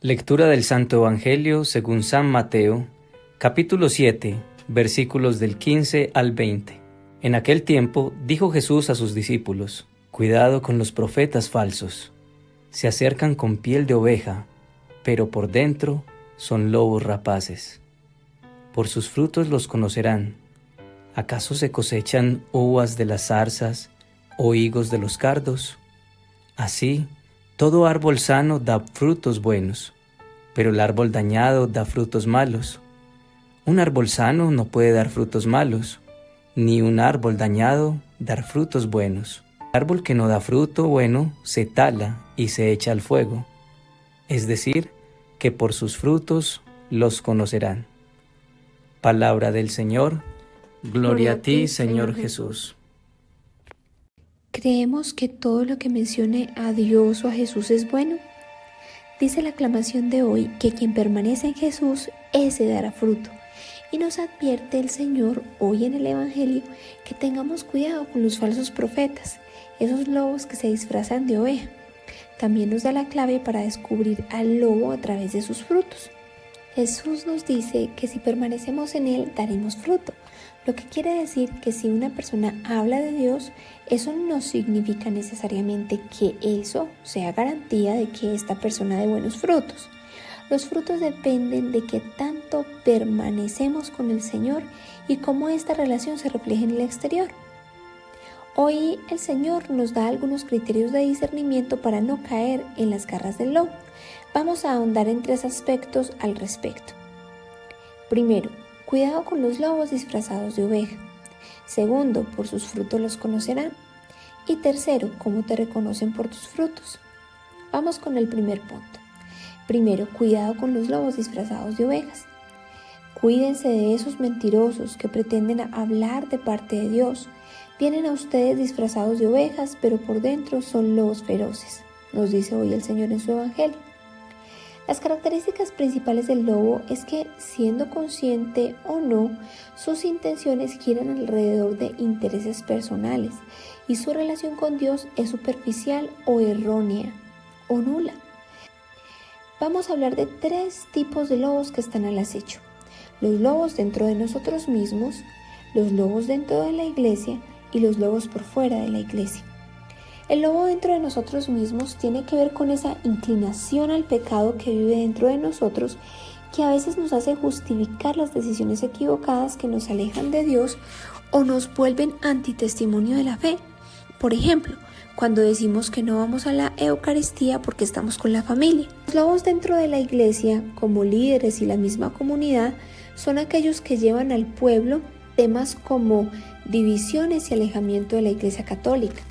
Lectura del Santo Evangelio según San Mateo, capítulo 7, versículos del 15 al 20. En aquel tiempo dijo Jesús a sus discípulos: Cuidado con los profetas falsos. Se acercan con piel de oveja, pero por dentro son lobos rapaces. Por sus frutos los conocerán. ¿Acaso se cosechan uvas de las zarzas o higos de los cardos? Así, todo árbol sano da frutos buenos, pero el árbol dañado da frutos malos. Un árbol sano no puede dar frutos malos, ni un árbol dañado dar frutos buenos. El árbol que no da fruto bueno se tala y se echa al fuego. Es decir, que por sus frutos los conocerán. Palabra del Señor. Gloria a ti, Señor Jesús. ¿Creemos que todo lo que mencione a Dios o a Jesús es bueno? Dice la aclamación de hoy que quien permanece en Jesús, ese dará fruto. Y nos advierte el Señor hoy en el Evangelio que tengamos cuidado con los falsos profetas, esos lobos que se disfrazan de oveja. También nos da la clave para descubrir al lobo a través de sus frutos. Jesús nos dice que si permanecemos en Él, daremos fruto. Lo que quiere decir que si una persona habla de Dios, eso no significa necesariamente que eso sea garantía de que esta persona dé buenos frutos. Los frutos dependen de que tanto permanecemos con el Señor y cómo esta relación se refleja en el exterior. Hoy el Señor nos da algunos criterios de discernimiento para no caer en las garras del lobo. Vamos a ahondar en 3 aspectos al respecto. Primero, cuidado con los lobos disfrazados de oveja. Segundo, por sus frutos los conocerán. Y tercero, cómo te reconocen por tus frutos. Vamos con el primer punto. Primero, cuidado con los lobos disfrazados de ovejas. Cuídense de esos mentirosos que pretenden hablar de parte de Dios. Vienen a ustedes disfrazados de ovejas, pero por dentro son lobos feroces, nos dice hoy el Señor en su Evangelio. Las características principales del lobo es que, siendo consciente o no, sus intenciones giran alrededor de intereses personales y su relación con Dios es superficial o errónea o nula. Vamos a hablar de 3 tipos de lobos que están al acecho: los lobos dentro de nosotros mismos, los lobos dentro de la iglesia y los lobos por fuera de la iglesia. El lobo dentro de nosotros mismos tiene que ver con esa inclinación al pecado que vive dentro de nosotros, que a veces nos hace justificar las decisiones equivocadas que nos alejan de Dios o nos vuelven antitestimonio de la fe. Por ejemplo, cuando decimos que no vamos a la Eucaristía porque estamos con la familia. Los lobos dentro de la iglesia, como líderes y la misma comunidad, son aquellos que llevan al pueblo temas como divisiones y alejamiento de la Iglesia Católica,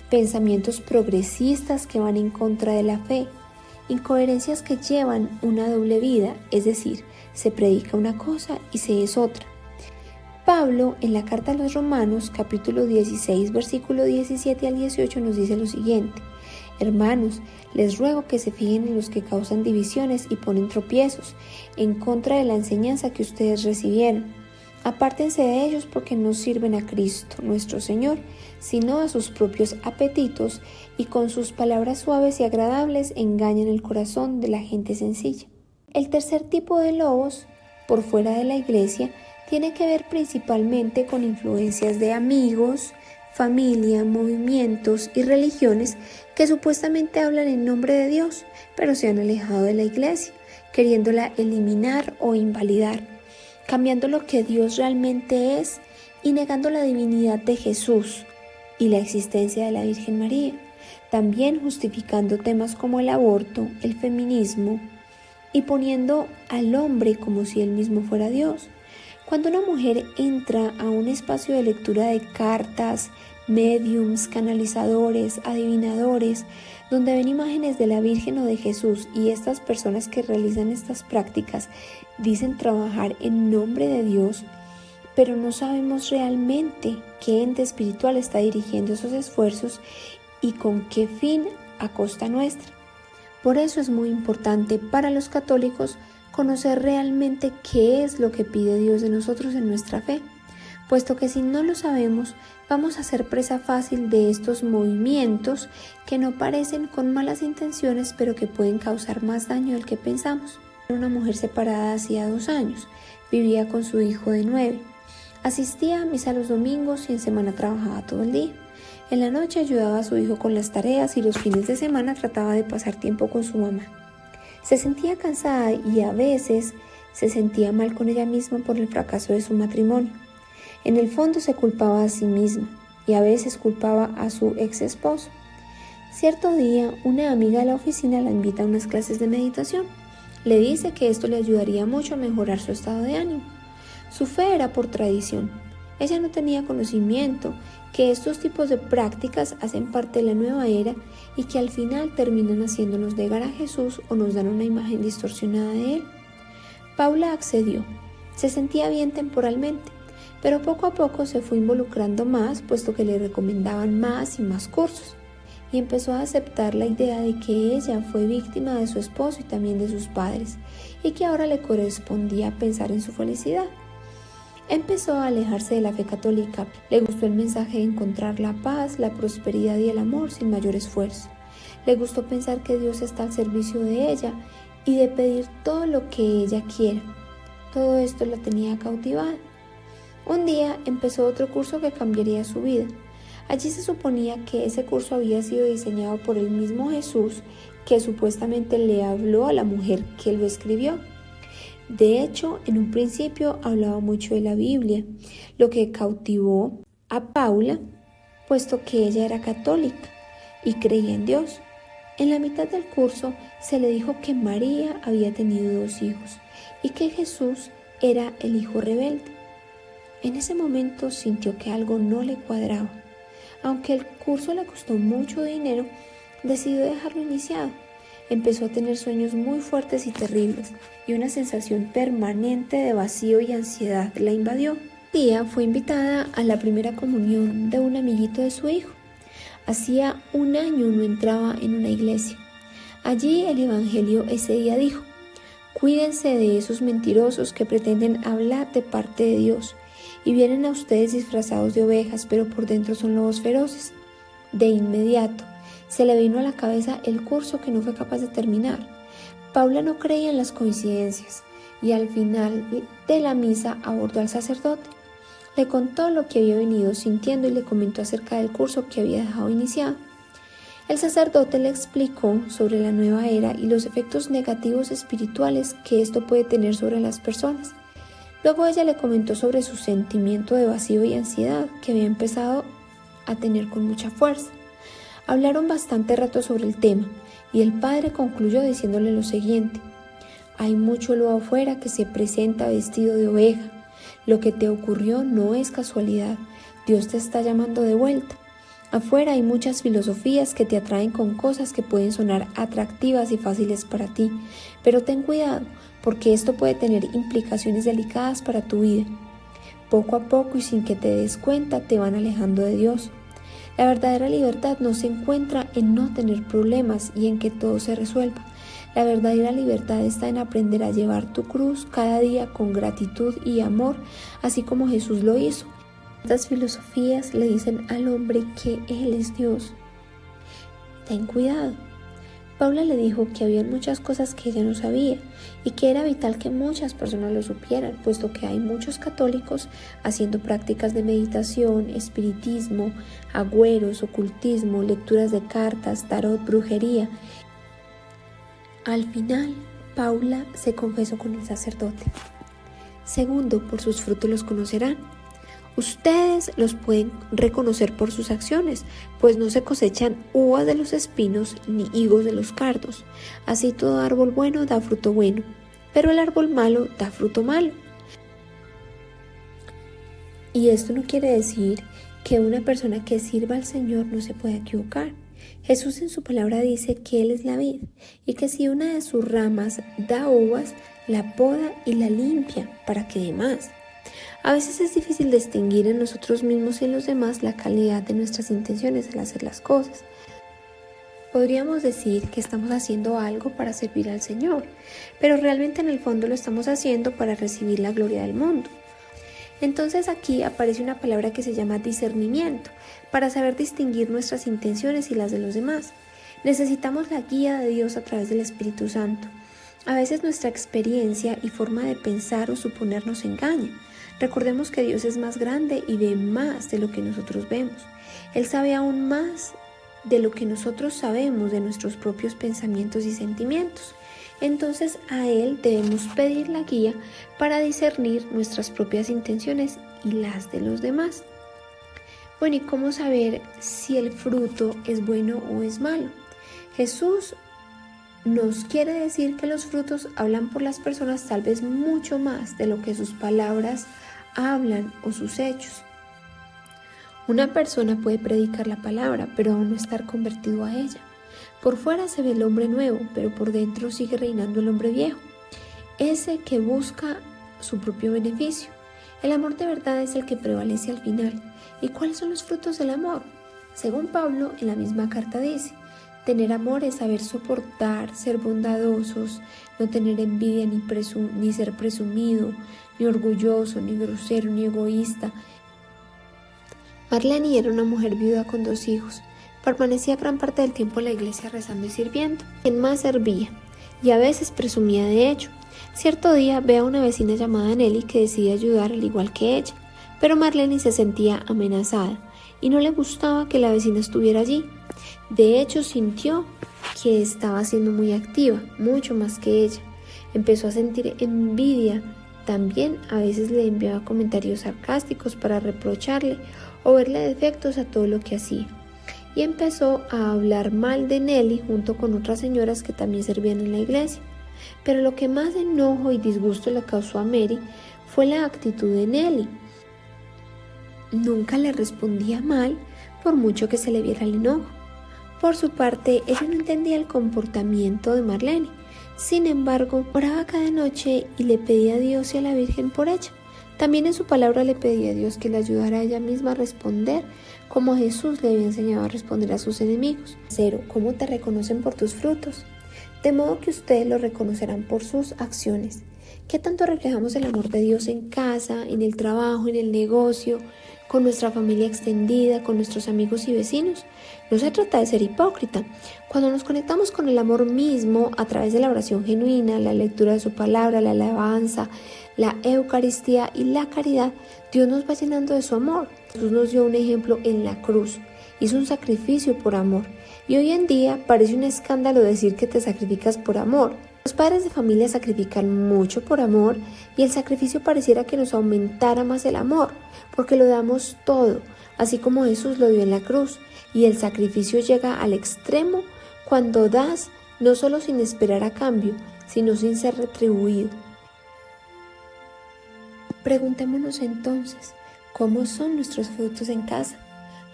pensamientos progresistas que van en contra de la fe, incoherencias que llevan una doble vida, es decir, se predica una cosa y se es otra. Pablo, en la carta a los Romanos, capítulo 16, versículo 17 al 18, nos dice lo siguiente: Hermanos, les ruego que se fijen en los que causan divisiones y ponen tropiezos en contra de la enseñanza que ustedes recibieron. Apártense de ellos porque no sirven a Cristo, nuestro Señor, sino a sus propios apetitos, y con sus palabras suaves y agradables engañan el corazón de la gente sencilla. El tercer tipo de lobos, por fuera de la iglesia, tiene que ver principalmente con influencias de amigos, familia, movimientos y religiones que supuestamente hablan en nombre de Dios, pero se han alejado de la iglesia, queriéndola eliminar o invalidar, cambiando lo que Dios realmente es y negando la divinidad de Jesús y la existencia de la Virgen María, también justificando temas como el aborto, el feminismo y poniendo al hombre como si él mismo fuera Dios. Cuando una mujer entra a un espacio de lectura de cartas, médiums, canalizadores, adivinadores, donde ven imágenes de la Virgen o de Jesús, y estas personas que realizan estas prácticas dicen trabajar en nombre de Dios, pero no sabemos realmente qué ente espiritual está dirigiendo esos esfuerzos y con qué fin a costa nuestra. Por eso es muy importante para los católicos conocer realmente qué es lo que pide Dios de nosotros en nuestra fe, puesto que si no lo sabemos, vamos a ser presa fácil de estos movimientos que no parecen con malas intenciones, pero que pueden causar más daño del que pensamos. Era una mujer separada hacía 2 años, vivía con su hijo de 9. Asistía a misa los domingos y en semana trabajaba todo el día. En la noche ayudaba a su hijo con las tareas y los fines de semana trataba de pasar tiempo con su mamá. Se sentía cansada y a veces se sentía mal con ella misma por el fracaso de su matrimonio. En el fondo se culpaba a sí misma y a veces culpaba a su ex esposo. Cierto día, una amiga de la oficina la invita a unas clases de meditación. Le dice que esto le ayudaría mucho a mejorar su estado de ánimo. Su fe era por tradición. Ella no tenía conocimiento que estos tipos de prácticas hacen parte de la nueva era y que al final terminan haciéndonos negar a Jesús o nos dan una imagen distorsionada de Él. Paula accedió. Se sentía bien temporalmente, pero poco a poco se fue involucrando más, puesto que le recomendaban más y más cursos, y empezó a aceptar la idea de que ella fue víctima de su esposo y también de sus padres, y que ahora le correspondía pensar en su felicidad. Empezó a alejarse de la fe católica. Le gustó el mensaje de encontrar la paz, la prosperidad y el amor sin mayor esfuerzo. Le gustó pensar que Dios está al servicio de ella y de pedir todo lo que ella quiera. Todo esto la tenía cautivada. Un día empezó otro curso que cambiaría su vida. Allí se suponía que ese curso había sido diseñado por el mismo Jesús que supuestamente le habló a la mujer que lo escribió. De hecho, en un principio hablaba mucho de la Biblia, lo que cautivó a Paula, puesto que ella era católica y creía en Dios. En la mitad del curso se le dijo que María había tenido 2 hijos y que Jesús era el hijo rebelde. En ese momento sintió que algo no le cuadraba. Aunque el curso le costó mucho dinero, decidió dejarlo iniciado. Empezó a tener sueños muy fuertes y terribles, y una sensación permanente de vacío y ansiedad la invadió. Un día fue invitada a la primera comunión de un amiguito de su hijo. Hacía 1 año no entraba en una iglesia. Allí el evangelio ese día dijo: cuídense de esos mentirosos que pretenden hablar de parte de Dios y vienen a ustedes disfrazados de ovejas, pero por dentro son lobos feroces. De inmediato se le vino a la cabeza el curso que no fue capaz de terminar. Paula no creía en las coincidencias y al final de la misa abordó al sacerdote. Le contó lo que había venido sintiendo y le comentó acerca del curso que había dejado iniciado. El sacerdote le explicó sobre la nueva era y los efectos negativos espirituales que esto puede tener sobre las personas. Luego ella le comentó sobre su sentimiento de vacío y ansiedad que había empezado a tener con mucha fuerza. Hablaron bastante rato sobre el tema y el padre concluyó diciéndole lo siguiente: hay mucho lobo afuera que se presenta vestido de oveja. Lo que te ocurrió no es casualidad. Dios te está llamando de vuelta. Afuera hay muchas filosofías que te atraen con cosas que pueden sonar atractivas y fáciles para ti, pero ten cuidado, porque esto puede tener implicaciones delicadas para tu vida. Poco a poco y sin que te des cuenta te van alejando de Dios. La verdadera libertad no se encuentra en no tener problemas y en que todo se resuelva. La verdadera libertad está en aprender a llevar tu cruz cada día con gratitud y amor, así como Jesús lo hizo. Estas filosofías le dicen al hombre que Él es Dios. Ten cuidado. Paula le dijo que había muchas cosas que ella no sabía y que era vital que muchas personas lo supieran, puesto que hay muchos católicos haciendo prácticas de meditación, espiritismo, agüeros, ocultismo, lecturas de cartas, tarot, brujería. Al final, Paula se confesó con el sacerdote. Segundo, por sus frutos los conocerán. Ustedes los pueden reconocer por sus acciones, pues no se cosechan uvas de los espinos ni higos de los cardos. Así todo árbol bueno da fruto bueno, pero el árbol malo da fruto malo. Y esto no quiere decir que una persona que sirva al Señor no se pueda equivocar. Jesús en su palabra dice que Él es la vid y que si una de sus ramas da uvas, la poda y la limpia para que dé más. A veces es difícil distinguir en nosotros mismos y en los demás la calidad de nuestras intenciones al hacer las cosas. Podríamos decir que estamos haciendo algo para servir al Señor, pero realmente en el fondo lo estamos haciendo para recibir la gloria del mundo. Entonces aquí aparece una palabra que se llama discernimiento, para saber distinguir nuestras intenciones y las de los demás. Necesitamos la guía de Dios a través del Espíritu Santo. A veces nuestra experiencia y forma de pensar o suponer nos engaña. Recordemos que Dios es más grande y ve más de lo que nosotros vemos. Él sabe aún más de lo que nosotros sabemos de nuestros propios pensamientos y sentimientos. Entonces a Él debemos pedir la guía para discernir nuestras propias intenciones y las de los demás. Bueno, ¿y cómo saber si el fruto es bueno o es malo? Jesús nos quiere decir que los frutos hablan por las personas tal vez mucho más de lo que sus palabras hablan o sus hechos. Una persona puede predicar la palabra, pero aún no estar convertido a ella. Por fuera se ve el hombre nuevo, pero por dentro sigue reinando el hombre viejo, ese que busca su propio beneficio. El amor de verdad es el que prevalece al final. ¿Y cuáles son los frutos del amor? Según Pablo, en la misma carta dice: tener amor es saber soportar, ser bondadosos, no tener envidia ni ser presumido, ni orgulloso, ni grosero, ni egoísta. Marlene era una mujer viuda con 2 hijos. Permanecía gran parte del tiempo en la iglesia rezando y sirviendo. Quien más servía, y a veces presumía de ello. Cierto día ve a una vecina llamada Nelly que decide ayudar al igual que ella, pero Marlene se sentía amenazada y no le gustaba que la vecina estuviera allí. De hecho, sintió que estaba siendo muy activa, mucho más que ella. Empezó a sentir envidia. También a veces le enviaba comentarios sarcásticos para reprocharle o verle defectos a todo lo que hacía. Y empezó a hablar mal de Nelly junto con otras señoras que también servían en la iglesia. Pero lo que más enojo y disgusto le causó a Mary fue la actitud de Nelly. Nunca le respondía mal por mucho que se le viera el enojo. Por su parte, ella no entendía el comportamiento de Marlene. Sin embargo, oraba cada noche y le pedía a Dios y a la Virgen por ella. También en su palabra le pedía a Dios que le ayudara a ella misma a responder como Jesús le había enseñado a responder a sus enemigos. 0. ¿Cómo te reconocen por tus frutos? De modo que ustedes lo reconocerán por sus acciones. ¿Qué tanto reflejamos el amor de Dios en casa, en el trabajo, en el negocio, con nuestra familia extendida, con nuestros amigos y vecinos? No se trata de ser hipócrita. Cuando nos conectamos con el amor mismo a través de la oración genuina, la lectura de su palabra, la alabanza, la Eucaristía y la caridad, Dios nos va llenando de su amor. Jesús nos dio un ejemplo en la cruz. Hizo un sacrificio por amor. Y hoy en día parece un escándalo decir que te sacrificas por amor. Los padres de familia sacrifican mucho por amor y el sacrificio pareciera que nos aumentara más el amor, porque lo damos todo, así como Jesús lo dio en la cruz. Y el sacrificio llega al extremo cuando das no solo sin esperar a cambio, sino sin ser retribuido. Preguntémonos entonces, ¿cómo son nuestros frutos en casa?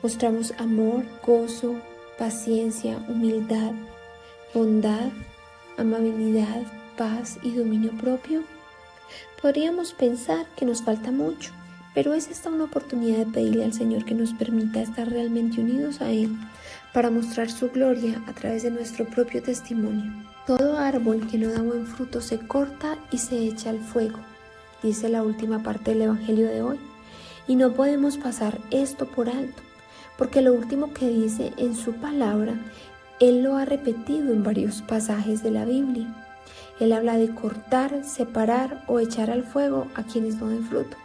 ¿Mostramos amor, gozo, paciencia, humildad, bondad, amabilidad, paz y dominio propio? Podríamos pensar que nos falta mucho, pero es esta una oportunidad de pedirle al Señor que nos permita estar realmente unidos a Él para mostrar su gloria a través de nuestro propio testimonio. Todo árbol que no da buen fruto se corta y se echa al fuego, dice la última parte del Evangelio de hoy. Y no podemos pasar esto por alto, porque lo último que dice en su palabra, Él lo ha repetido en varios pasajes de la Biblia. Él habla de cortar, separar o echar al fuego a quienes no den fruto.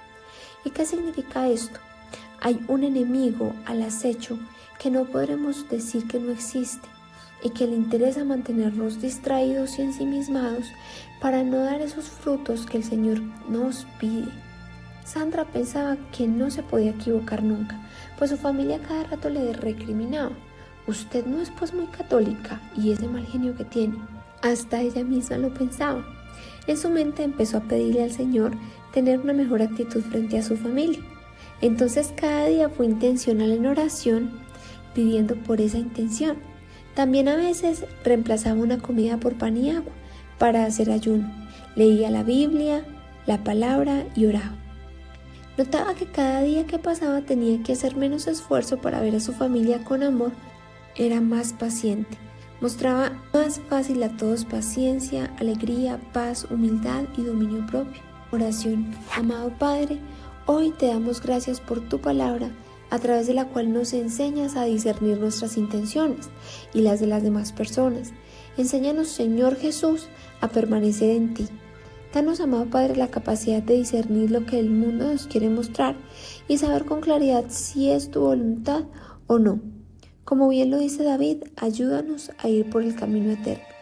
¿Y qué significa esto? Hay un enemigo al acecho que no podremos decir que no existe y que le interesa mantenernos distraídos y ensimismados para no dar esos frutos que el Señor nos pide. Sandra pensaba que no se podía equivocar nunca, pues su familia cada rato le recriminaba: usted no es pues muy católica y ese mal genio que tiene. Hasta ella misma lo pensaba. En su mente empezó a pedirle al Señor tener una mejor actitud frente a su familia. Entonces cada día fue intencional en oración, pidiendo por esa intención. También a veces reemplazaba una comida por pan y agua para hacer ayuno. Leía la Biblia, la palabra y oraba. Notaba que cada día que pasaba tenía que hacer menos esfuerzo para ver a su familia con amor. Era más paciente. Mostraba más fácil a todos paciencia, alegría, paz, humildad y dominio propio. Oración. Amado Padre, Hoy te damos gracias por tu palabra, a través de la cual nos enseñas a discernir nuestras intenciones y las de las demás personas. Enséñanos, Señor Jesús, a permanecer en ti. Danos, amado Padre, la capacidad de discernir lo que el mundo nos quiere mostrar y saber con claridad si es tu voluntad o no. Como bien lo dice David, ayúdanos a ir por el camino eterno.